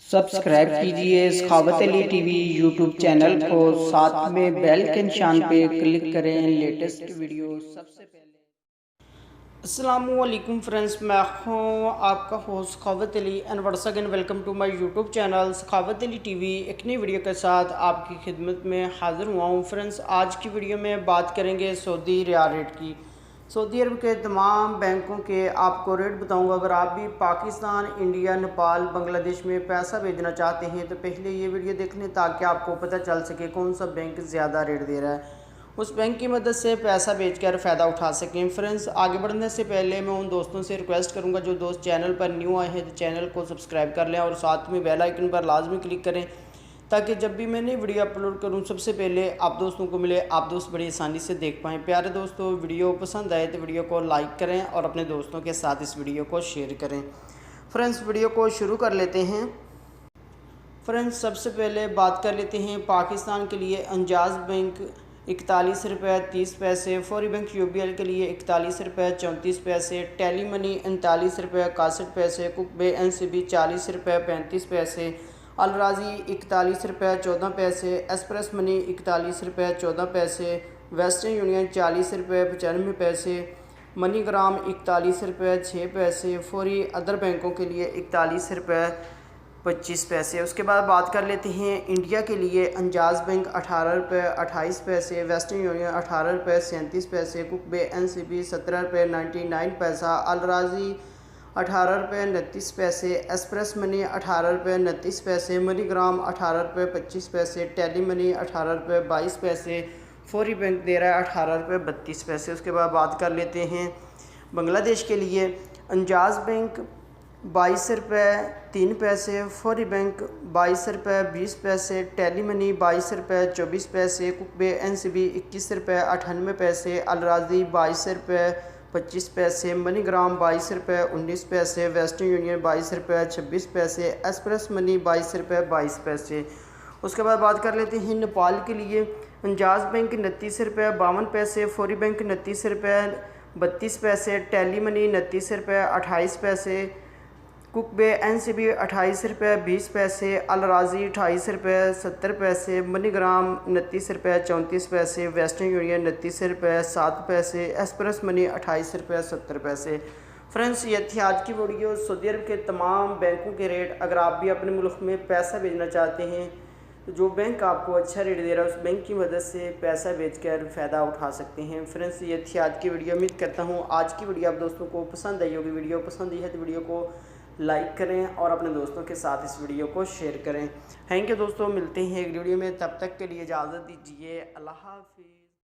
Subscribe कीजिए सखावत Ali TV YouTube channel को, साथ में बेल के निशान पे क्लिक करें लेटेस्ट वीडियो सबसे पहले। अस्सलामुअलैकुम फ्रेंड्स, मैं हूँ आपका host Sakhawat Ali and once again welcome to my YouTube channel Sakhawat Ali TV. एक नई वीडियो के साथ आपकी खिदमत में हाज़िर हुआ हूँ। फ्रेंड्स, आज की वीडियो में बात करेंगे सऊदी रियाल रेट की। सऊदी अरब के तमाम बैंकों के आपको रेट बताऊंगा। अगर आप भी पाकिस्तान, इंडिया, नेपाल, बांग्लादेश में पैसा भेजना चाहते हैं तो पहले ये वीडियो देख लें ताकि आपको पता चल सके कौन सा बैंक ज़्यादा रेट दे रहा है, उस बैंक की मदद से पैसा बेचकर फ़ायदा उठा सकें। फ्रेंड्स, आगे बढ़ने से पहले मैं उन दोस्तों से रिक्वेस्ट करूंगा जो दोस्त चैनल पर न्यू आए हैं तो चैनल को सब्सक्राइब कर लें और साथ में बेल आइकन पर लाजमी क्लिक करें ताकि जब भी मैं नई वीडियो अपलोड करूं सबसे पहले आप दोस्तों को मिले, आप दोस्त बड़ी आसानी से देख पाएँ। प्यारे दोस्तों, वीडियो पसंद आए तो वीडियो को लाइक करें और अपने दोस्तों के साथ इस वीडियो को शेयर करें। फ्रेंड्स, वीडियो को शुरू कर लेते हैं। फ्रेंड्स, सबसे पहले बात कर लेते हैं पाकिस्तान के लिए। अंजाज बैंक 41 रुपये 30 पैसे, फौरी बैंक यूबीएल के लिए 41 रुपये 34 पैसे, टेली मनी 39 रुपये 61 पैसे, कुक बे एनसीबी 40 रुपये 35 पैसे, अलराजी 41 रुपये 14 पैसे, एक्सप्रेस मनी 41 रुपये 14 पैसे, वेस्टर्न यूनियन 40 रुपये 95 पैसे, मनीग्राम 41 रुपये 6 पैसे, फौरी अदर बैंकों के लिए 41 रुपये 25 पैसे। उसके बाद बात कर लेते हैं इंडिया के लिए। अंजाज बैंक 18 रुपये 28 पैसे, वेस्टर्न यूनियन 18 रुपये 37 पैसे, कुक बे एनसीबी 17 रुपये 99 पैसा, अलराजी 18 रुपये 29 पैसे, एक्सप्रेस मनी 18 रुपये 29 पैसे, मनीग्राम 18 रुपये 25 पैसे, टेली मनी 18 रुपये 22 पैसे, फौरी बैंक दे रहा है 18 रुपये 32 पैसे। उसके बाद बात कर लेते हैं बांग्लादेश के लिए। अंजाज बैंक 22 रुपये 3 पैसे, फौरी बैंक 22 रुपये 20 पैसे, टेली मनी 22 रुपये 24 पैसे, कुक बे एनसीबी 21 रुपये 98 पैसे, अलराजी 22 रुपये 25 पैसे, मनीग्राम 22 रुपये 19 पैसे, वेस्टर्न यूनियन 22 रुपये 26 पैसे, एक्सप्रेस मनी 22 रुपये 22 पैसे। उसके बाद बात कर लेते हैं नेपाल के लिए। अंजाज बैंक 29 रुपये 52 पैसे, फौरी बैंक 29 रुपये 32 पैसे, टेली मनी 29 रुपये 28 पैसे, कुक बे एनसीबी 28 रुपये 20 पैसे, अलराजी 28 रुपये 70 पैसे, मनीग्राम 29 रुपये 34 पैसे, वेस्टर्न यूनियन 29 रुपये 7 पैसे, एक्सप्रेस मनी 28 रुपये 70 पैसे। फ्रेंड्स, ये थी आज की वीडियो सऊदी अरब के तमाम बैंकों के रेट। अगर आप भी अपने मुल्क में पैसा भेजना चाहते हैं तो जो बैंक आपको अच्छा रेट दे रहा है उस बैंक की मदद से पैसा बेचकर फ़ायदा उठा सकते हैं। फ्रेंड्स, ये थी आज की वीडियो। उम्मीद करता हूँ आज की वीडियो आप दोस्तों को पसंद आई होगी। वीडियो पसंद आई है तो वीडियो को लाइक करें और अपने दोस्तों के साथ इस वीडियो को शेयर करें। थैंक यू दोस्तों, मिलते हैं एक वीडियो में, तब तक के लिए इजाज़त दीजिए। अल्लाह हाफिज़।